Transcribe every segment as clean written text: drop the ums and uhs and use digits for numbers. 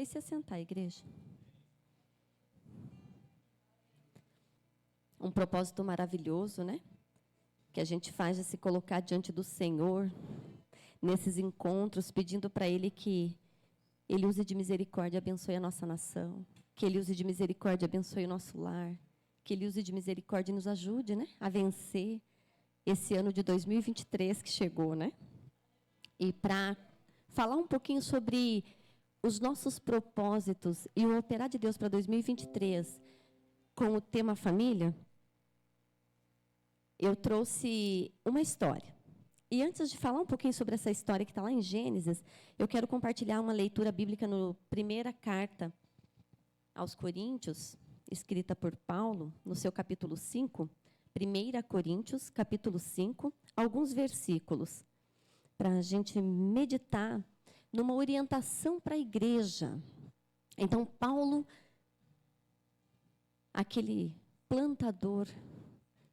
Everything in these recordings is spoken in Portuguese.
se assentar, igreja. Um propósito maravilhoso, né? Que a gente faz de se colocar diante do Senhor, nesses encontros, pedindo para Ele que Ele use de misericórdia e abençoe a nossa nação, que Ele use de misericórdia e abençoe o nosso lar, que Ele use de misericórdia e nos ajude, né, a vencer esse ano de 2023 que chegou, né? E para falar um pouquinho sobre os nossos propósitos e o operar de Deus para 2023 com o tema família, eu trouxe uma história. E antes de falar um pouquinho sobre essa história que está lá em Gênesis, eu quero compartilhar uma leitura bíblica no primeira carta aos Coríntios, escrita por Paulo, no seu capítulo 5, 1 Coríntios, capítulo 5, alguns versículos, para a gente meditar numa orientação para a igreja. Então, Paulo, aquele plantador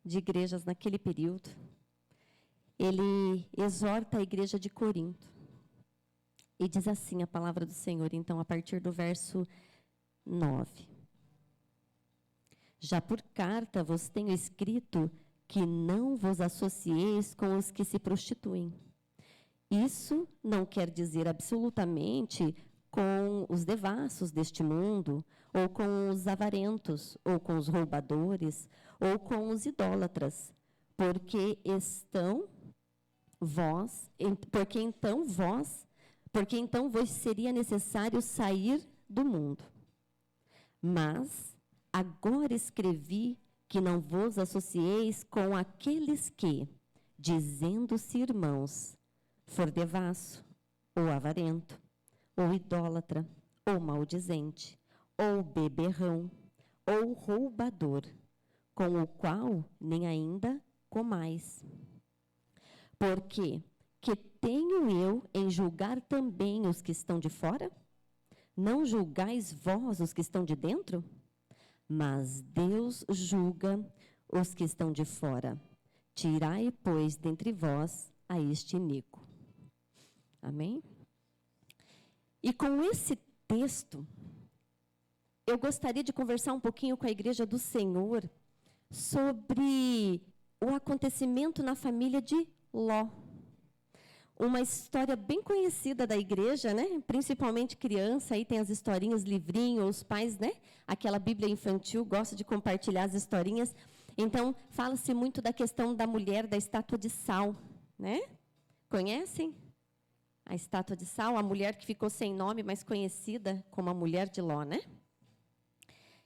de igrejas naquele período, ele exorta a igreja de Corinto. E diz assim a palavra do Senhor, então, a partir do verso 9. Já por carta vos tenho escrito que não vos associeis com os que se prostituem. Isso não quer dizer absolutamente com os devassos deste mundo, ou com os avarentos, ou com os roubadores, ou com os idólatras, porque então vos seria necessário sair do mundo. Mas agora escrevi que não vos associeis com aqueles que, dizendo-se irmãos, for devasso, ou avarento, ou idólatra, ou maldizente, ou beberrão, ou roubador, com o qual nem ainda comais. Porque que tenho eu em julgar também os que estão de fora? Não julgais vós os que estão de dentro? Mas Deus julga os que estão de fora. Tirai, pois, dentre vós a este iníquo. Amém? E com esse texto, eu gostaria de conversar um pouquinho com a Igreja do Senhor sobre o acontecimento na família de Ló. Uma história bem conhecida da igreja, né? Principalmente criança, aí tem as historinhas, livrinho, os pais, né? Aquela Bíblia infantil, gosta de compartilhar as historinhas. Então, fala-se muito da questão da mulher da estátua de sal, né? Conhecem? A estátua de sal, a mulher que ficou sem nome, mas conhecida como a mulher de Ló, né?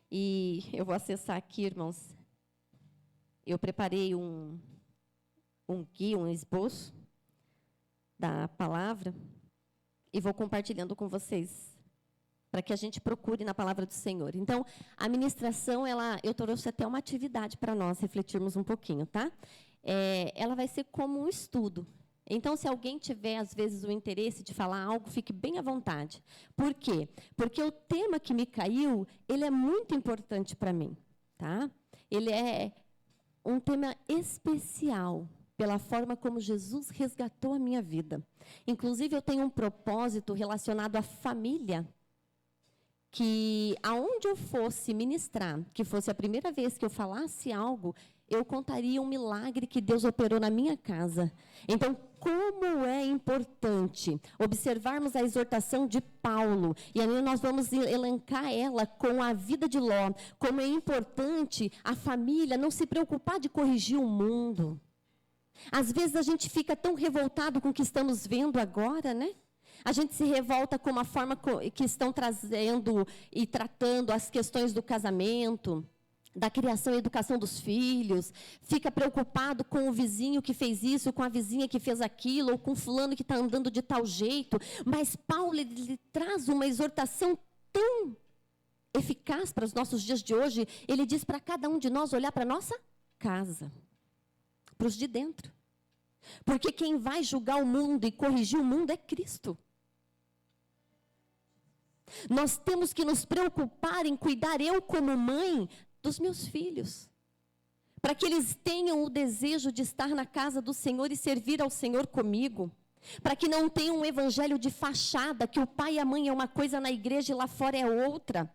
E eu vou acessar aqui, irmãos. Eu preparei um guia, um esboço da palavra e vou compartilhando com vocês para que a gente procure na palavra do Senhor. Então, a ministração, eu trouxe até uma atividade para nós refletirmos um pouquinho, tá? Ela vai ser como um estudo. Então, se alguém tiver, às vezes, o interesse de falar algo, fique bem à vontade. Por quê? Porque o tema que me caiu, ele é muito importante para mim, tá? Ele é um tema especial, pela forma como Jesus resgatou a minha vida. Inclusive, eu tenho um propósito relacionado à família, que aonde eu fosse ministrar, que fosse a primeira vez que eu falasse algo, eu contaria um milagre que Deus operou na minha casa. Então, como é importante observarmos a exortação de Paulo, e aí nós vamos elencar ela com a vida de Ló, como é importante a família não se preocupar de corrigir o mundo. Às vezes a gente fica tão revoltado com o que estamos vendo agora, né? A gente se revolta com a forma que estão trazendo e tratando as questões do casamento, da criação e educação dos filhos, fica preocupado com o vizinho que fez isso, com a vizinha que fez aquilo, ou com fulano que está andando de tal jeito. Mas Paulo ele traz uma exortação tão eficaz para os nossos dias de hoje. Ele diz para cada um de nós olhar para a nossa casa, para os de dentro. Porque quem vai julgar o mundo e corrigir o mundo é Cristo. Nós temos que nos preocupar em cuidar, eu como mãe, dos meus filhos, para que eles tenham o desejo de estar na casa do Senhor e servir ao Senhor comigo. para que não tenha um evangelho de fachada, que o pai e a mãe é uma coisa na igreja e lá fora é outra.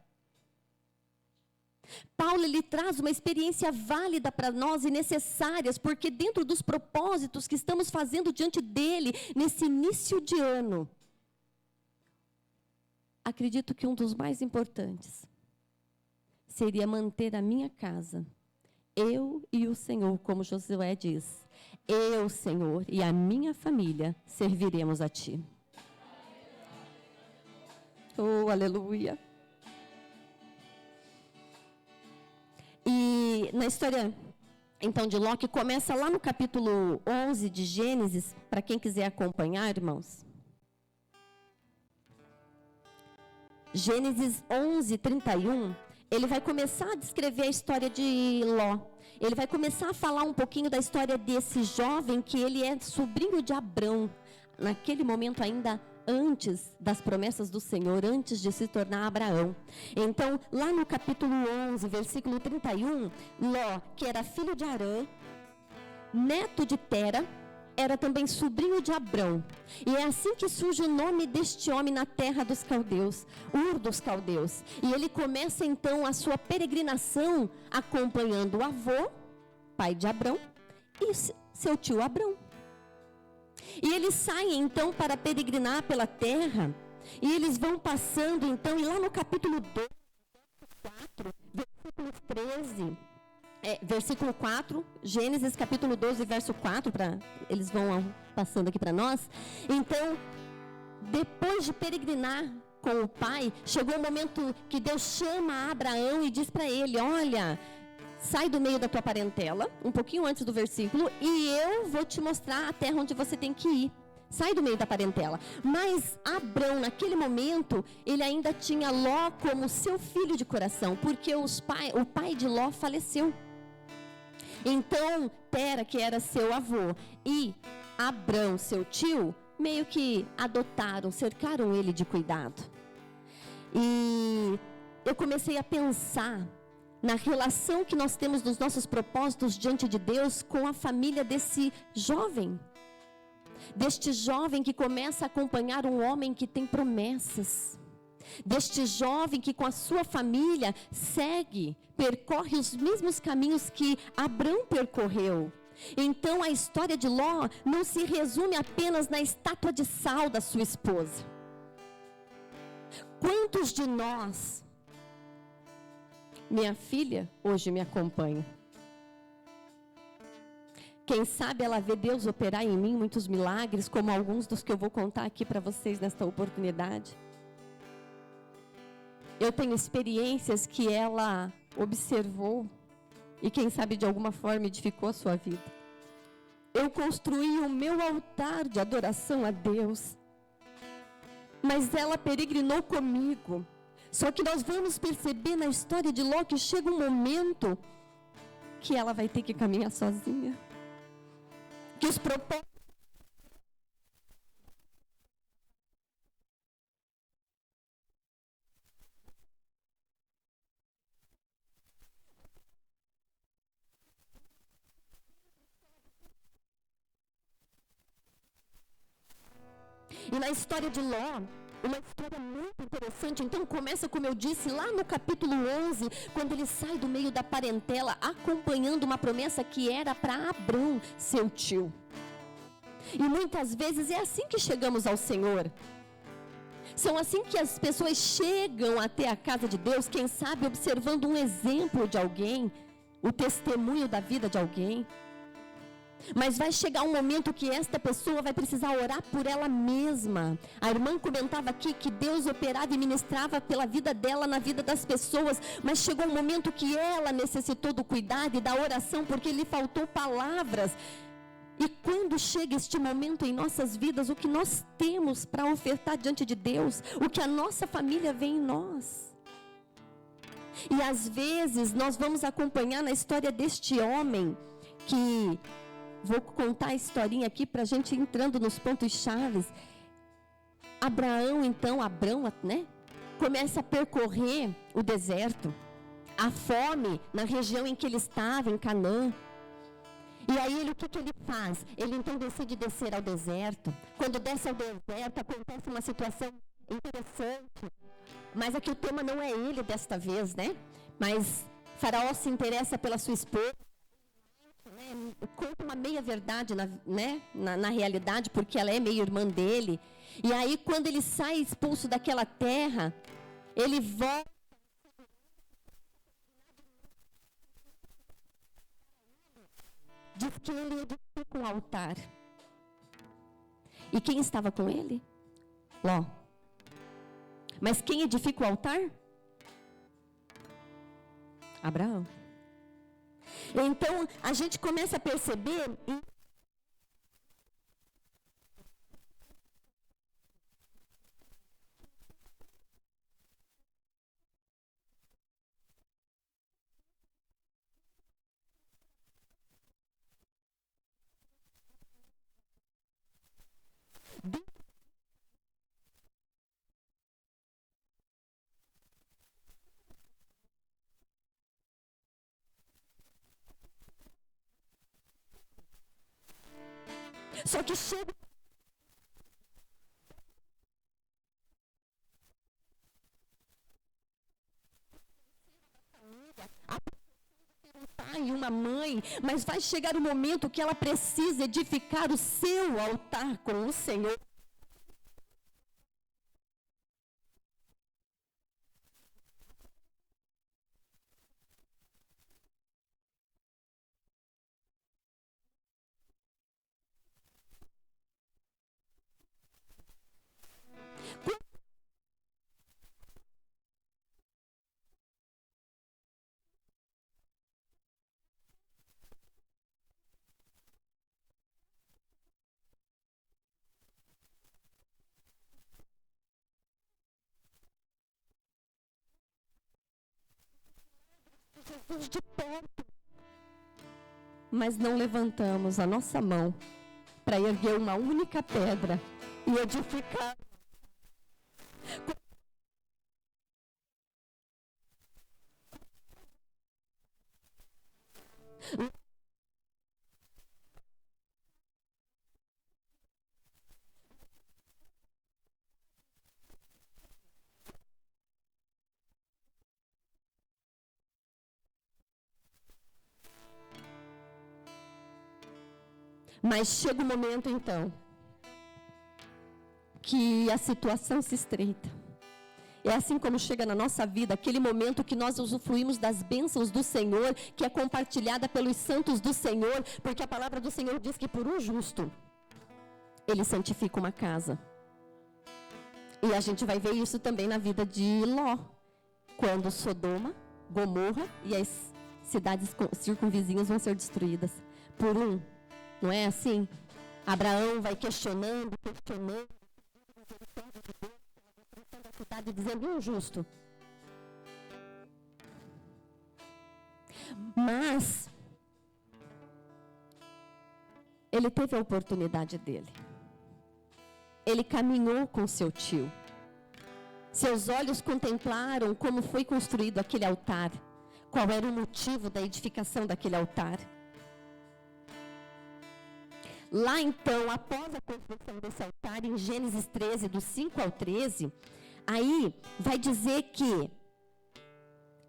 Paulo, ele traz uma experiência válida para nós e necessárias, porque dentro dos propósitos que estamos fazendo diante dele, nesse início de ano, acredito que um dos mais importantes seria manter a minha casa, eu e o Senhor, como Josué diz, eu, Senhor, e a minha família serviremos a Ti. Oh, aleluia. E na história, então, de Ló, que começa lá no capítulo 11 de Gênesis, para quem quiser acompanhar, irmãos. Gênesis 11, 31, ele vai começar a descrever a história de Ló. Ele vai começar a falar um pouquinho da história desse jovem, que ele é sobrinho de Abrão, naquele momento ainda antes das promessas do Senhor, antes de se tornar Abraão. Então, lá no capítulo 11, versículo 31, Ló, que era filho de Arã, neto de Tera, era também sobrinho de Abrão. E é assim que surge o nome deste homem na terra dos caldeus, Ur dos caldeus. E ele começa então a sua peregrinação acompanhando o avô, pai de Abrão, e seu tio Abrão. E eles saem então para peregrinar pela terra, e eles vão passando então, e lá no capítulo 2, 4, versículo 13, versículo 4, Gênesis capítulo 12, verso 4, eles vão passando aqui para nós. Então, depois de peregrinar com o pai, chegou o momento que Deus chama Abraão e diz para ele: olha, sai do meio da tua parentela, um pouquinho antes do versículo, e eu vou te mostrar a terra onde você tem que ir. Sai do meio da parentela. Mas Abrão, naquele momento, ele ainda tinha Ló como seu filho de coração, porque o pai de Ló faleceu. Então, Tera, que era seu avô, e Abrão, seu tio, meio que adotaram, cercaram ele de cuidado. E eu comecei a pensar na relação que nós temos dos nossos propósitos diante de Deus com a família desse jovem. Deste jovem que começa a acompanhar um homem que tem promessas. Deste jovem que com a sua família percorre os mesmos caminhos que Abrão percorreu. Então a história de Ló não se resume apenas na estátua de sal da sua esposa. Quantos de nós, minha filha hoje me acompanha? Quem sabe ela vê Deus operar em mim muitos milagres, como alguns dos que eu vou contar aqui para vocês nesta oportunidade. Eu tenho experiências que ela observou e quem sabe de alguma forma edificou a sua vida. Eu construí o meu altar de adoração a Deus, mas ela peregrinou comigo. Só que nós vamos perceber na história de Ló que chega um momento que ela vai ter que caminhar sozinha. Que os propósitos e na história de Ló, uma história muito interessante. Então começa, como eu disse, lá no capítulo 11, quando ele sai do meio da parentela, acompanhando uma promessa que era para Abrão, seu tio. E muitas vezes é assim que chegamos ao Senhor. São assim que as pessoas chegam até a casa de Deus, quem sabe observando um exemplo de alguém, o testemunho da vida de alguém. Mas vai chegar um momento que esta pessoa vai precisar orar por ela mesma. A irmã comentava aqui que Deus operava e ministrava pela vida dela, na vida das pessoas, mas chegou um momento que ela necessitou do cuidado e da oração, porque lhe faltou palavras. E quando chega este momento em nossas vidas, o que nós temos para ofertar diante de Deus, o que a nossa família vê em nós. E às vezes nós vamos acompanhar na história deste homem que... Vou contar a historinha aqui para a gente ir entrando nos pontos chaves. Abrão, né? Começa a percorrer o deserto. A fome na região em que ele estava, em Canaã. E aí o que ele faz? Ele então decide descer ao deserto. Quando desce ao deserto, acontece uma situação interessante. Mas aqui o tema não é ele desta vez, né? Mas Faraó se interessa pela sua esposa. Conta uma meia-verdade na realidade, porque ela é meio-irmã dele. E aí, quando ele sai expulso daquela terra, ele volta. Diz que ele edifica um altar. E quem estava com ele? Ló. Mas quem edifica o altar? Abraão. Então, a gente começa a perceber... Só que chega... um pai e uma mãe, mas vai chegar o momento que ela precisa edificar o seu altar com o Senhor. Jesus de perto. Mas não levantamos a nossa mão para erguer uma única pedra e edificar. Mas chega o momento, então, que a situação se estreita. É assim como chega na nossa vida, aquele momento que nós usufruímos das bênçãos do Senhor, que é compartilhada pelos santos do Senhor, porque a palavra do Senhor diz que por um justo, Ele santifica uma casa. E a gente vai ver isso também na vida de Ló, quando Sodoma, Gomorra e as cidades circunvizinhas vão ser destruídas por um. Não é assim? Abraão vai questionando, a cidade dizendo injusto. Mas ele teve a oportunidade dele. Ele caminhou com seu tio. Seus olhos contemplaram como foi construído aquele altar. Qual era o motivo da edificação daquele altar. Lá então, após a construção desse altar, em Gênesis 13, do 5 ao 13, aí vai dizer que,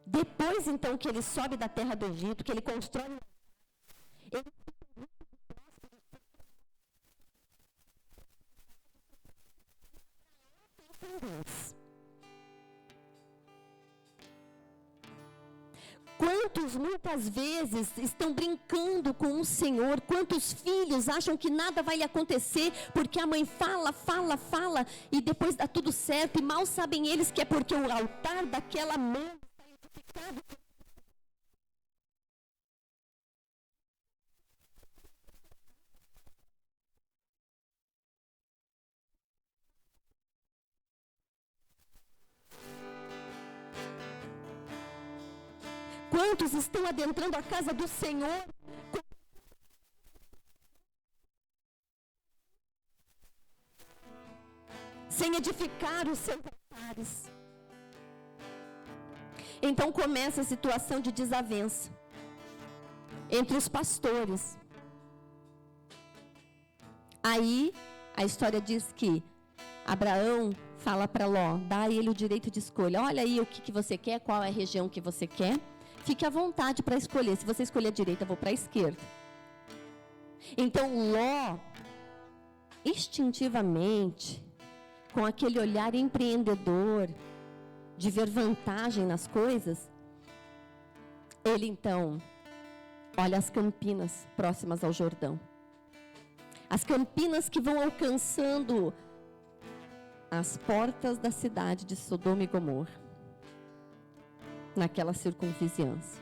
depois então que ele sobe da terra do Egito, que ele constrói... Quantos muitas vezes estão brincando com o Senhor? Quantos filhos acham que nada vai lhe acontecer porque a mãe fala e depois dá tudo certo, e mal sabem eles que é porque o altar daquela mãe está edificado. Quantos estão adentrando a casa do Senhor? Sem edificar os seus altares. Então começa a situação de desavença entre os pastores. Aí, a história diz que Abraão fala para Ló, dá a ele o direito de escolha. Olha aí o que você quer, qual é a região que você quer. Fique à vontade para escolher. Se você escolher a direita, eu vou para a esquerda. Então, Ló, instintivamente, com aquele olhar empreendedor, de ver vantagem nas coisas, ele então olha as campinas próximas ao Jordão. As campinas que vão alcançando as portas da cidade de Sodoma e Gomorra, naquela circunvizinhança.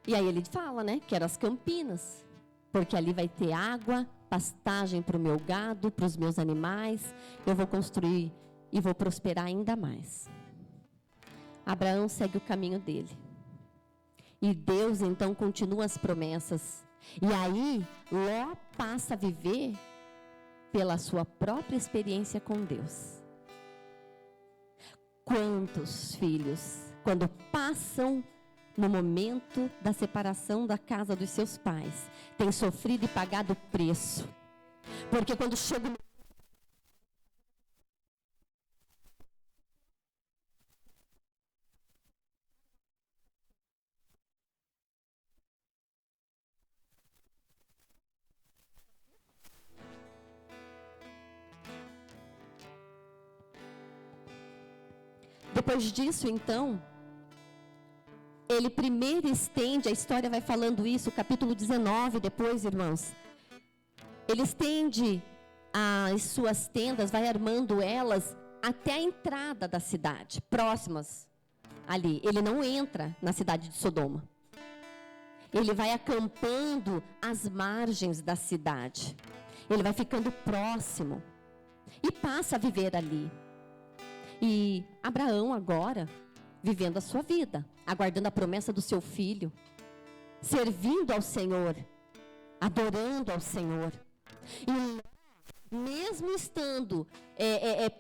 E aí ele fala, né, que eram as campinas, porque ali vai ter água, pastagem para o meu gado, para os meus animais, eu vou construir e vou prosperar ainda mais. Abraão segue o caminho dele. E Deus então continua as promessas. E aí, Ló passa a viver pela sua própria experiência com Deus. Quantos filhos, quando passam no momento da separação da casa dos seus pais, têm sofrido e pagado o preço? Porque quando chega o Depois disso, então, ele primeiro estende, a história vai falando isso, capítulo 19, depois, irmãos. Ele estende as suas tendas, vai armando elas até a entrada da cidade, próximas ali. Ele não entra na cidade de Sodoma. Ele vai acampando às margens da cidade. Ele vai ficando próximo e passa a viver ali. E Abraão agora, vivendo a sua vida, aguardando a promessa do seu filho, servindo ao Senhor, adorando ao Senhor. E mesmo estando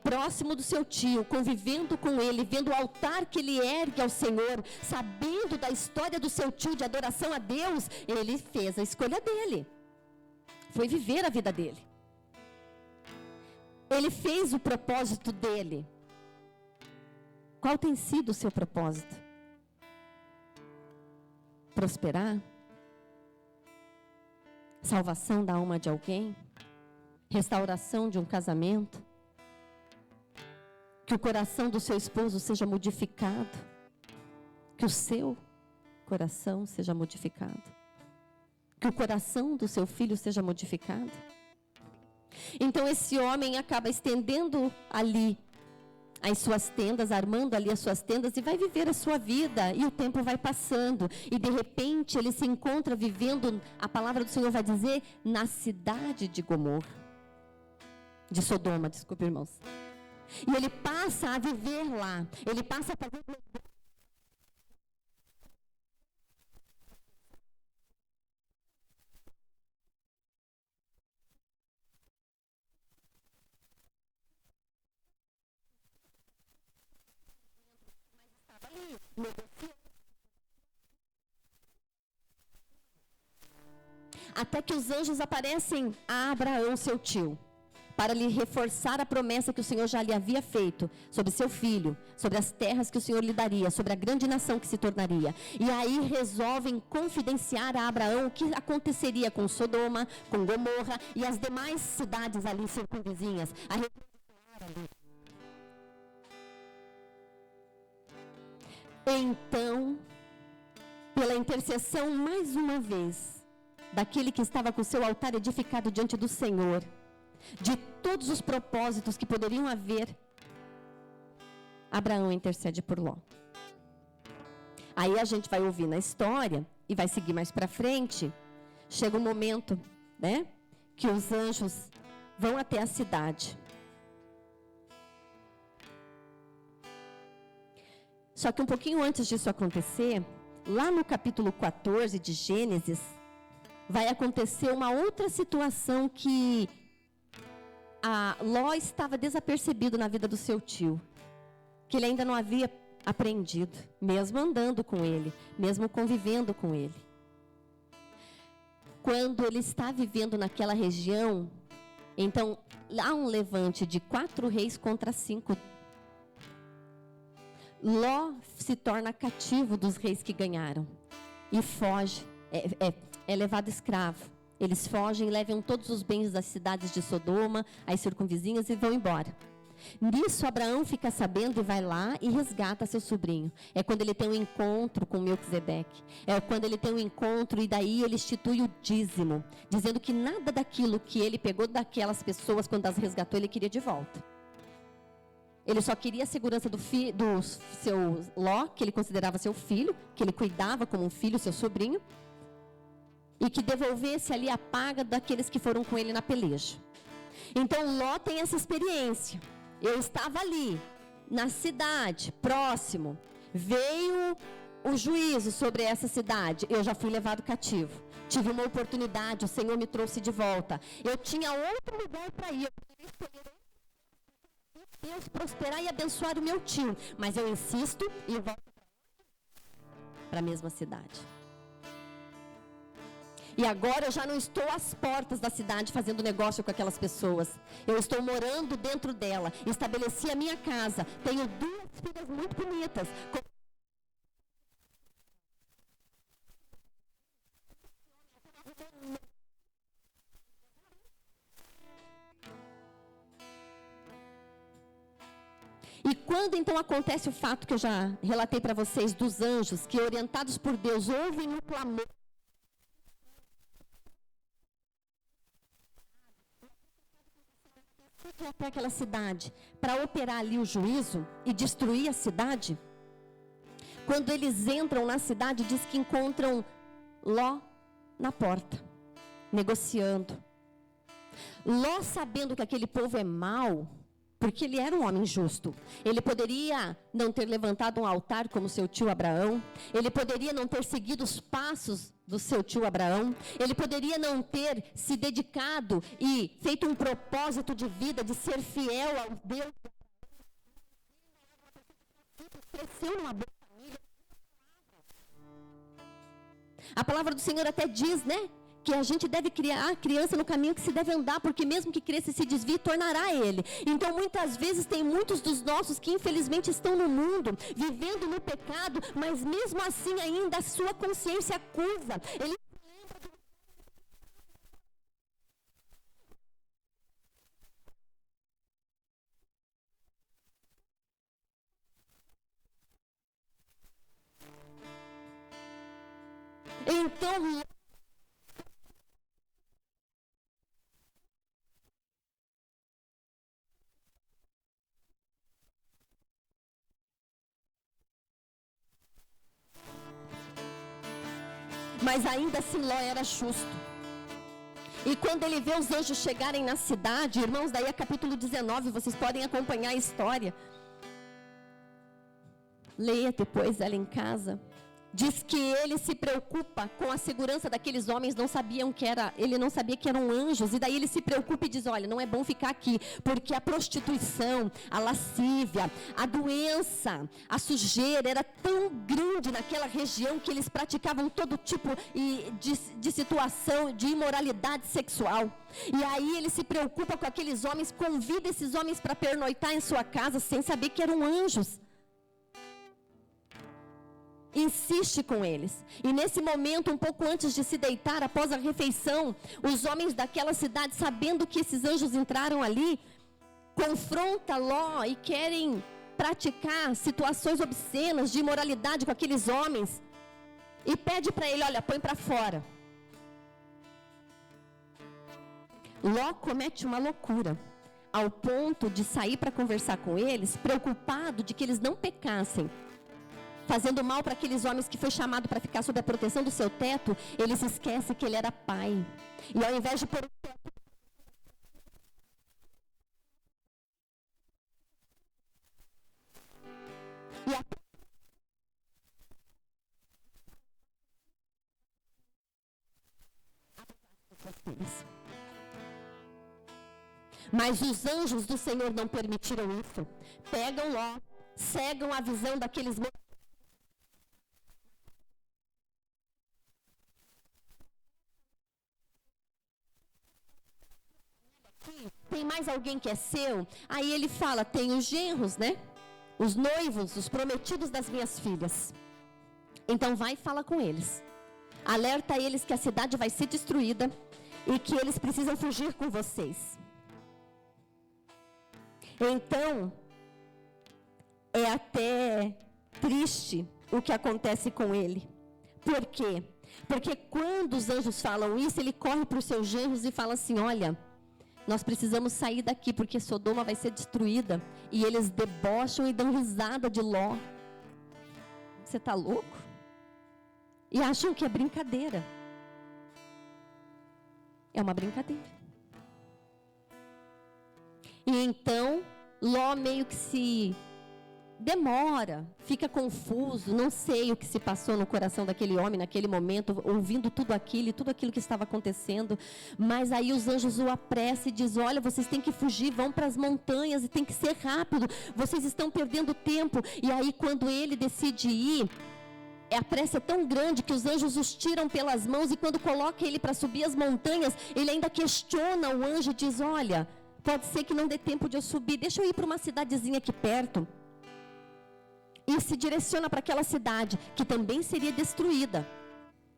próximo do seu tio, convivendo com ele, vendo o altar que ele ergue ao Senhor, sabendo da história do seu tio de adoração a Deus, ele fez a escolha dele. Foi viver a vida dele. Ele fez o propósito dele. Qual tem sido o seu propósito? Prosperar? Salvação da alma de alguém? Restauração de um casamento? Que o coração do seu esposo seja modificado? Que o seu coração seja modificado? Que o coração do seu filho seja modificado? Então esse homem acaba estendendo ali as suas tendas, armando ali as suas tendas e vai viver a sua vida, e o tempo vai passando, e de repente ele se encontra vivendo, a palavra do Senhor vai dizer, na cidade de Gomorra, de Sodoma, desculpe, irmãos. E ele passa a viver lá, ele passa a fazer até que os anjos aparecem a Abraão, seu tio, para lhe reforçar a promessa que o Senhor já lhe havia feito sobre seu filho, sobre as terras que o Senhor lhe daria, sobre a grande nação que se tornaria. E aí resolvem confidenciar a Abraão o que aconteceria com Sodoma, com Gomorra e as demais cidades ali circunvizinhas. Então, pela intercessão mais uma vez daquele que estava com o seu altar edificado diante do Senhor, de todos os propósitos que poderiam haver, Abraão intercede por Ló. Aí a gente vai ouvir na história e vai seguir mais para frente. Chega um momento, né, que os anjos vão até a cidade. Só que um pouquinho antes disso acontecer, lá no capítulo 14 de Gênesis, vai acontecer uma outra situação que Ló estava desapercebido na vida do seu tio, que ele ainda não havia aprendido, mesmo andando com ele, mesmo convivendo com ele. quando ele está vivendo naquela região, então há um levante de 4 reis contra 5. Ló se torna cativo dos reis que ganharam e foge, é levado escravo. Eles fogem, levam todos os bens das cidades de Sodoma, as circunvizinhas, e vão embora. Nisso, Abraão fica sabendo e vai lá e resgata seu sobrinho. É quando ele tem um encontro com Melquisedeque. É quando ele tem um encontro e daí ele institui o dízimo, dizendo que nada daquilo que ele pegou daquelas pessoas quando as resgatou, ele queria de volta. Ele só queria a segurança do seu Ló, que ele considerava seu filho, que ele cuidava como um filho, seu sobrinho, e que devolvesse ali a paga daqueles que foram com ele na peleja. Então Ló tem essa experiência. Eu estava ali, na cidade, próximo. Veio o juízo sobre essa cidade. Eu já fui levado cativo. Tive uma oportunidade, o Senhor me trouxe de volta. Eu tinha outro lugar para ir. Eu poderia escolher Deus, prosperar e abençoar o meu tio. Mas eu insisto e eu volto para a mesma cidade. E agora eu já não estou às portas da cidade fazendo negócio com aquelas pessoas. Eu estou morando dentro dela. Estabeleci a minha casa. Tenho 2 filhas muito bonitas. E quando então acontece o fato que eu já relatei para vocês dos anjos que, orientados por Deus, ouvem o clamor até aquela cidade para operar ali o juízo e destruir a cidade. Quando eles entram na cidade, diz que encontram Ló na porta, negociando. Ló, sabendo que aquele povo é mau, porque ele era um homem justo. Ele poderia não ter levantado um altar como seu tio Abraão. Ele poderia não ter seguido os passos do seu tio Abraão. Ele poderia não ter se dedicado e feito um propósito de vida de ser fiel ao Deus. Cresceu numa boa família. A palavra do Senhor até diz, né? Que a gente deve criar a criança no caminho que se deve andar, porque mesmo que cresça e se desvie, tornará ele. Então, muitas vezes, tem muitos dos nossos que infelizmente estão no mundo, vivendo no pecado, mas mesmo assim ainda a sua consciência acusa. Ele então, mas ainda assim Ló era justo. E quando ele vê os anjos chegarem na cidade, irmãos, daí é capítulo 19, vocês podem acompanhar a história. Leia depois ela em casa. Diz que ele se preocupa com a segurança daqueles homens, ele não sabia que eram anjos, e daí ele se preocupa e diz, olha, não é bom ficar aqui, porque a prostituição, a lascívia, a doença, a sujeira era tão grande naquela região que eles praticavam todo tipo de situação de imoralidade sexual. E aí ele se preocupa com aqueles homens, convida esses homens para pernoitar em sua casa, sem saber que eram anjos. Insiste com eles. E nesse momento, um pouco antes de se deitar, após a refeição, os homens daquela cidade, sabendo que esses anjos entraram ali, confronta Ló e querem praticar situações obscenas de imoralidade com aqueles homens. E pede para ele, olha, põe para fora. Ló comete uma loucura, ao ponto de sair para conversar com eles, preocupado de que eles não pecassem, fazendo mal para aqueles homens que foi chamado para ficar sob a proteção do seu teto. Ele se esquece que ele era pai. E ao invés de pôr o teto, mas os anjos do Senhor não permitiram isso. Pegam Ló, cegam a visão daqueles aqui? Tem mais alguém que é seu? Aí ele fala, tem os genros, né? Os noivos, os prometidos das minhas filhas. Então vai e fala com eles. Alerta eles que a cidade vai ser destruída e que eles precisam fugir com vocês. Então, é até triste o que acontece com ele. Por quê? Porque quando os anjos falam isso, ele corre para os seus genros e fala assim, olha, nós precisamos sair daqui porque Sodoma vai ser destruída. E eles debocham e dão risada de Ló. Você está louco? E acham que é brincadeira. É uma brincadeira. E então, Ló meio que se demora, fica confuso, não sei o que se passou no coração daquele homem naquele momento, ouvindo tudo aquilo que estava acontecendo, mas aí os anjos o apressam e dizem, olha, vocês têm que fugir, vão para as montanhas e tem que ser rápido, vocês estão perdendo tempo. E aí quando ele decide ir, a pressa é tão grande que os anjos os tiram pelas mãos e quando coloca ele para subir as montanhas, ele ainda questiona o anjo e diz, olha, pode ser que não dê tempo de eu subir, deixa eu ir para uma cidadezinha aqui perto. E se direciona para aquela cidade, que também seria destruída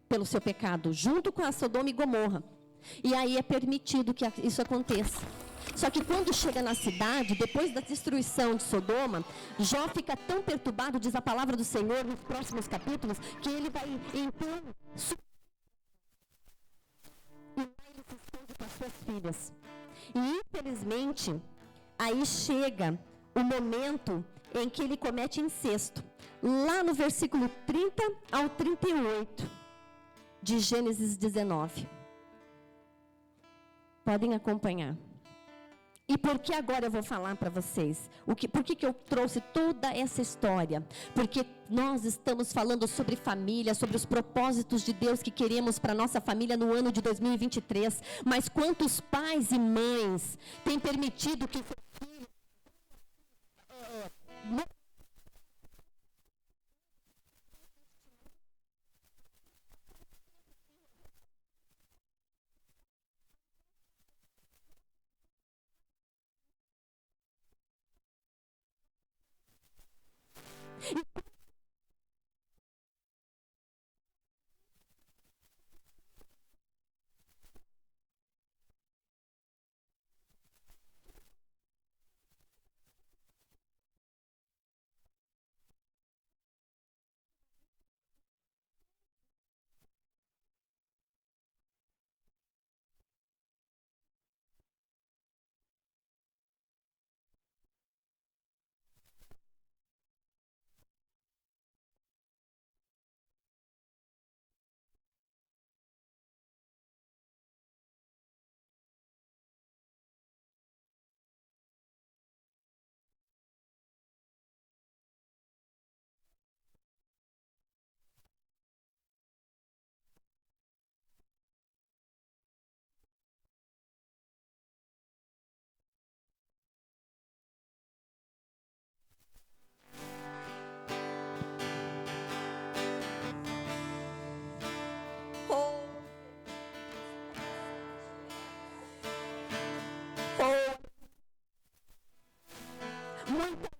pelo seu pecado, junto com a Sodoma e Gomorra. E aí é permitido que isso aconteça. Só que quando chega na cidade, depois da destruição de Sodoma, Jó fica tão perturbado, diz a palavra do Senhor nos próximos capítulos, que ele vai então e lá ele se esconde com as suas filhas. E infelizmente, aí chega o momento em que ele comete incesto. Lá no versículo 30 ao 38 de Gênesis 19. Podem acompanhar. E por que agora eu vou falar para vocês? Por que eu trouxe toda essa história? Porque nós estamos falando sobre família, sobre os propósitos de Deus que queremos para a nossa família no ano de 2023. Mas quantos pais e mães têm permitido que seus filhos muitas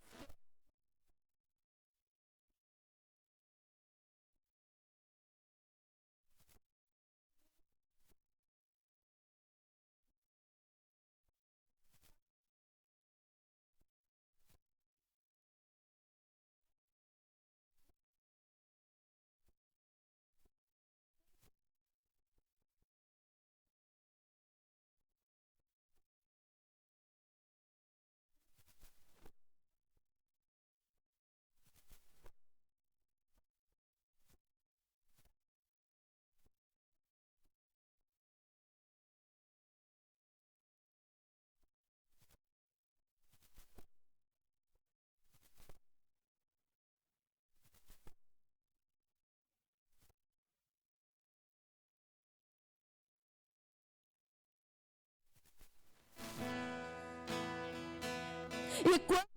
e quando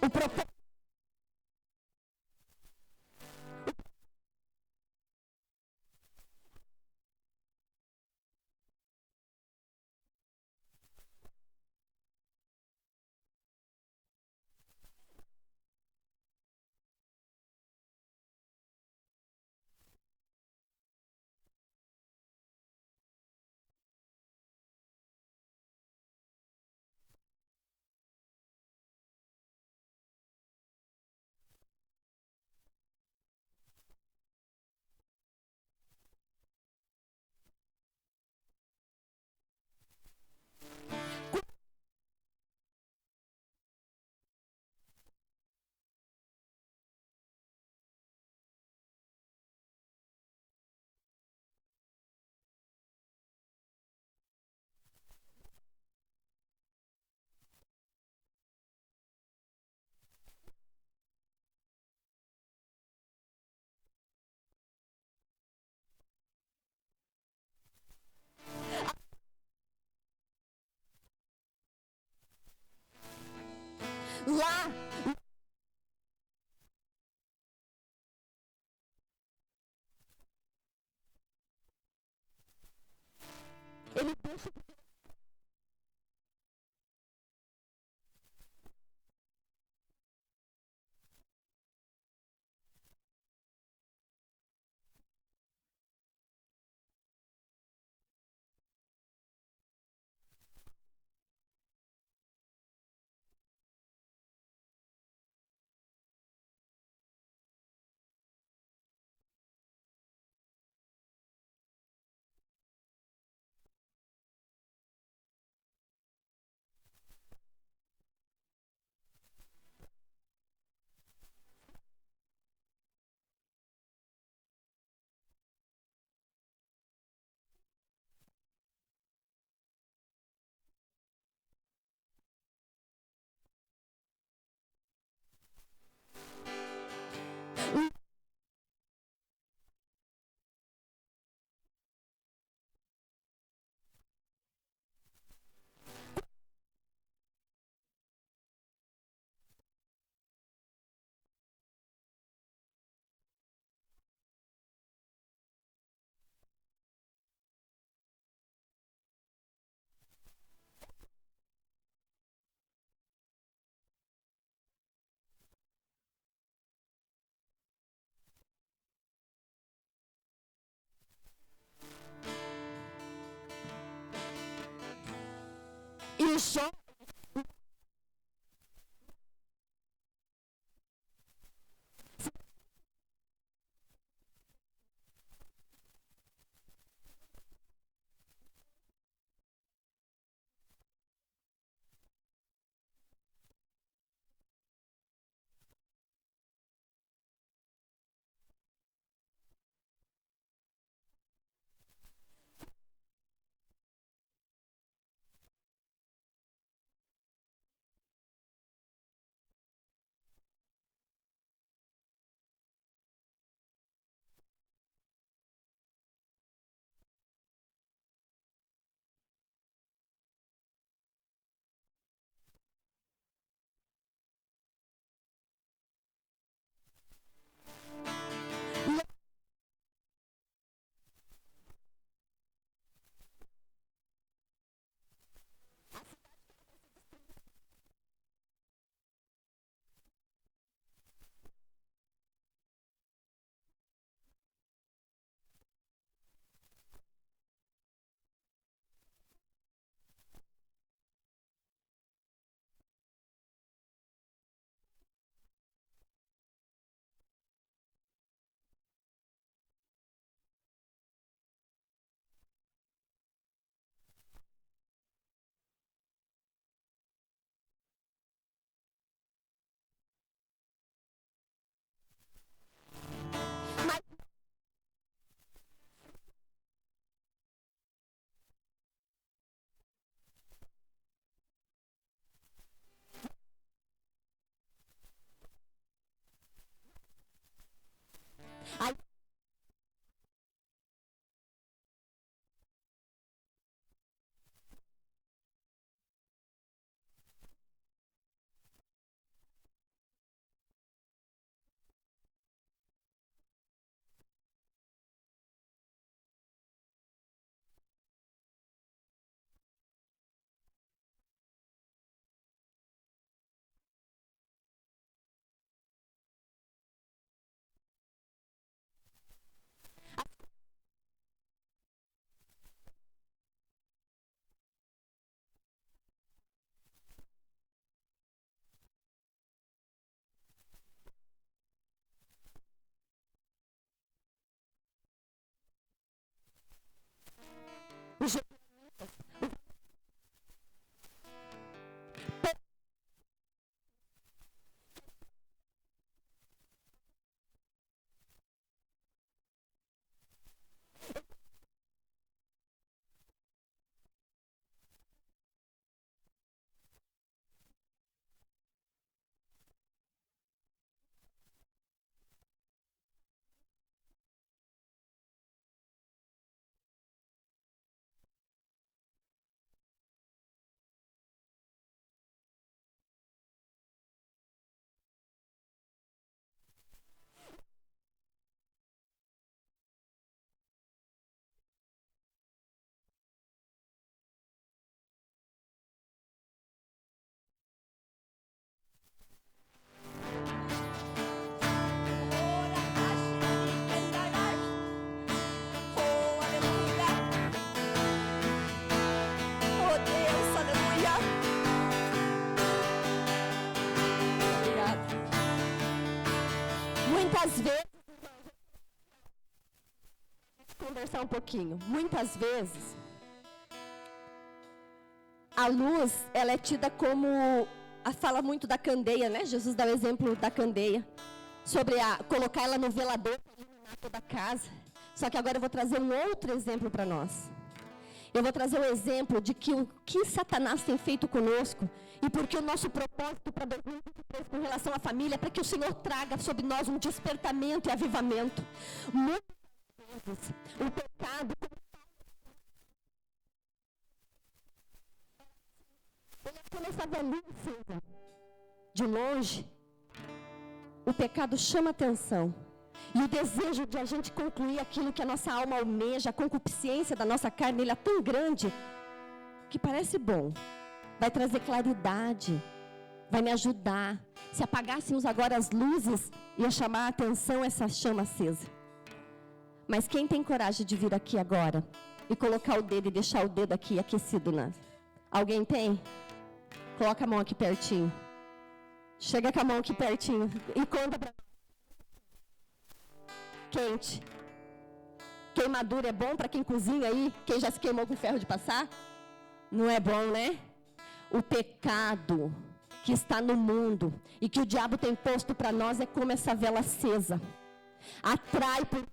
O propósito. Lá, ele deixa. E Jó, aí Os Oh, aleluia. Oh, Deus, aleluia. Obrigada. Muitas vezes, conversar um pouquinho. Muitas vezes, a luz, ela é tida como, fala muito da candeia, né? Jesus dá o exemplo da candeia, sobre colocar ela no velador para iluminar toda a casa. Só que agora eu vou trazer um outro exemplo para nós. Eu vou trazer o exemplo de que o que Satanás tem feito conosco e porque o nosso propósito para 2023 com relação à família é para que o Senhor traga sobre nós um despertamento e avivamento. Muitas vezes, o pecado começava ali, de longe, o pecado chama atenção. E o desejo de a gente concluir aquilo que a nossa alma almeja, a concupiscência da nossa carne, ele é tão grande, que parece bom. Vai trazer claridade, vai me ajudar. Se apagássemos agora as luzes, ia chamar a atenção essa chama acesa. Mas quem tem coragem de vir aqui agora e colocar o dedo e deixar o dedo aqui aquecido, né? Alguém tem? Coloca a mão aqui pertinho. Chega com a mão aqui pertinho e conta pra nós. Quente. Queimadura é bom para quem cozinha aí? Quem já se queimou com ferro de passar? Não é bom, né? O pecado que está no mundo e que o diabo tem posto para nós é como essa vela acesa. Atrai por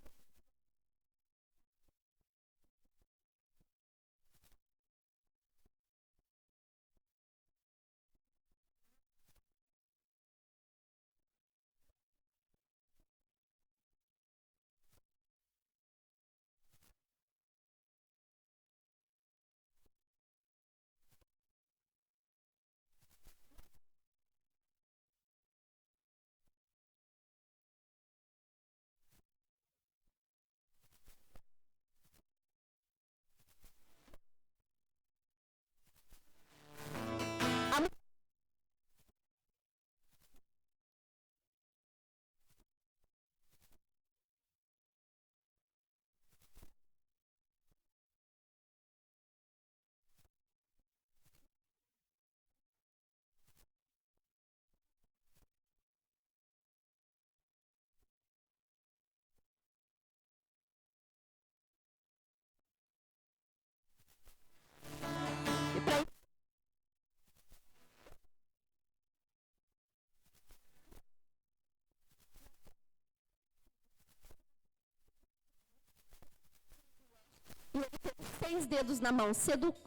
e ele tem 6 dedos na mão,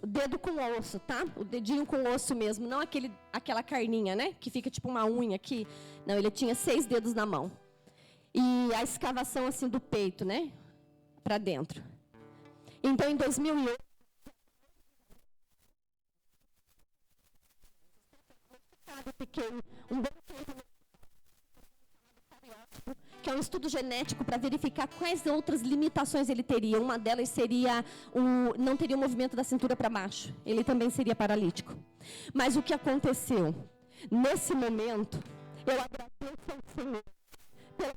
dedo com osso, tá? O dedinho com osso mesmo, não aquela carninha, né? Que fica tipo uma unha aqui. Não, ele tinha 6 dedos na mão. E a escavação assim do peito, né? Para dentro. Então, em 2008, eu fiquei um bom tempo no que é um estudo genético para verificar quais outras limitações ele teria. Uma delas seria não teria o movimento da cintura para baixo. Ele também seria paralítico. Mas o que aconteceu? Nesse momento, eu agradeço ao Senhor pela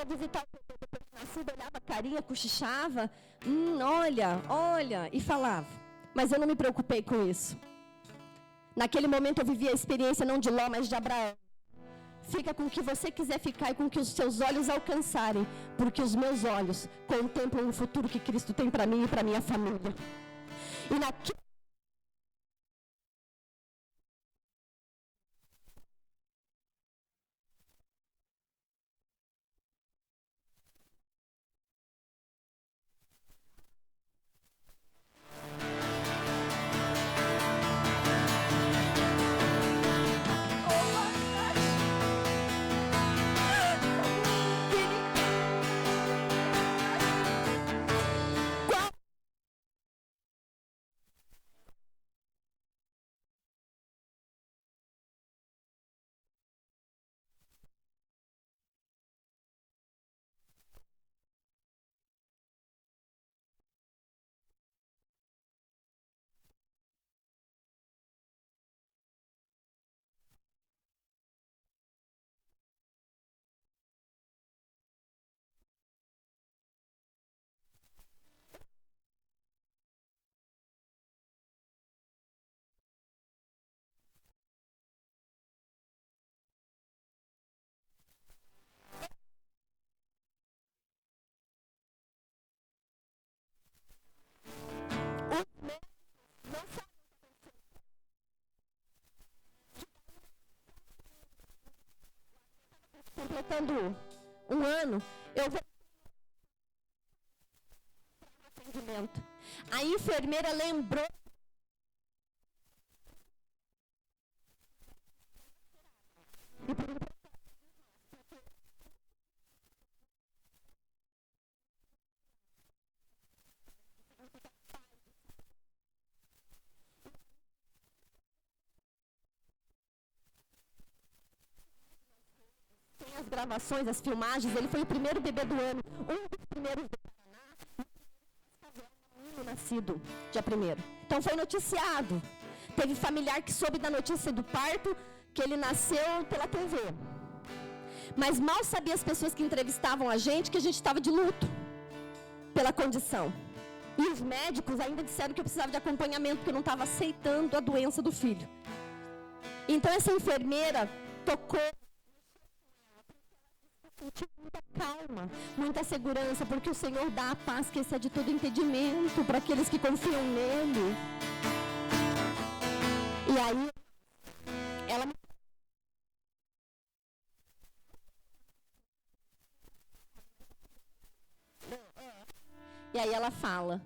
ia visitar o bebê depois de nascido, olhava a carinha, cochichava, olha, e falava. Mas eu não me preocupei com isso. Naquele momento eu vivia a experiência não de Ló, mas de Abraão. Fica com o que você quiser ficar e com o que os seus olhos alcançarem, porque os meus olhos contemplam o futuro que Cristo tem para mim e para minha família. E naquele completando um ano, eu vi atendimento. A enfermeira lembrou as gravações, as filmagens. Ele foi o primeiro bebê do ano, um dos primeiros do Paraná, nascido dia 1º. Então foi noticiado. Teve familiar que soube da notícia do parto, que ele nasceu pela TV. Mas mal sabia as pessoas que entrevistavam a gente que a gente estava de luto pela condição. E os médicos ainda disseram que eu precisava de acompanhamento, porque eu não estava aceitando a doença do filho. Então essa enfermeira tocou, sentiu muita calma, muita segurança, porque o Senhor dá a paz que excede todo entendimento para aqueles que confiam nele. E aí, ela me... E aí ela fala,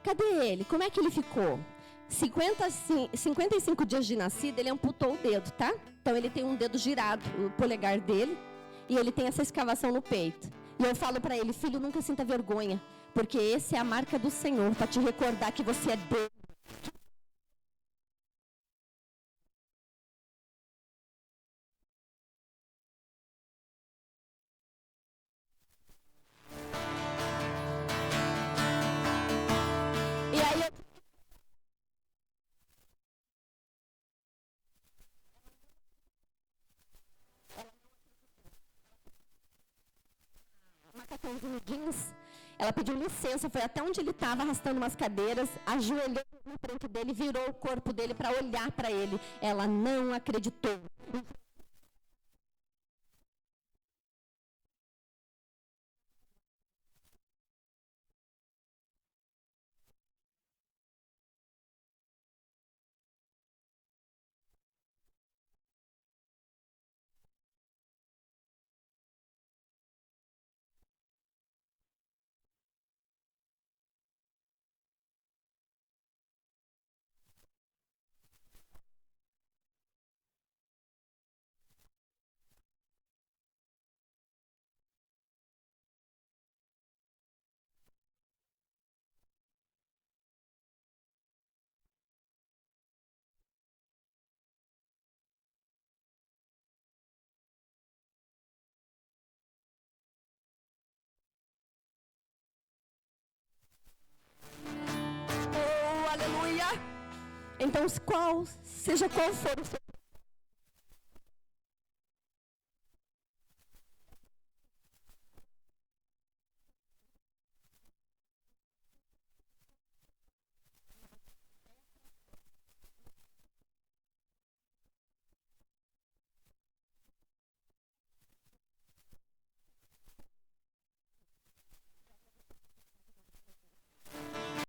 cadê ele? Como é que ele ficou? 55 dias de nascido, ele amputou o dedo, tá? Então ele tem um dedo girado, o polegar dele, e ele tem essa escavação no peito. E eu falo para ele, filho, nunca sinta vergonha, porque essa é a marca do Senhor, para te recordar que você é Deus. E aí eu... macacãozinho jeans, ela pediu licença, foi até onde ele estava arrastando umas cadeiras, ajoelhou na frente dele, virou o corpo dele para olhar para ele. Ela não acreditou. Oh, aleluia! Então, seja qual for o seu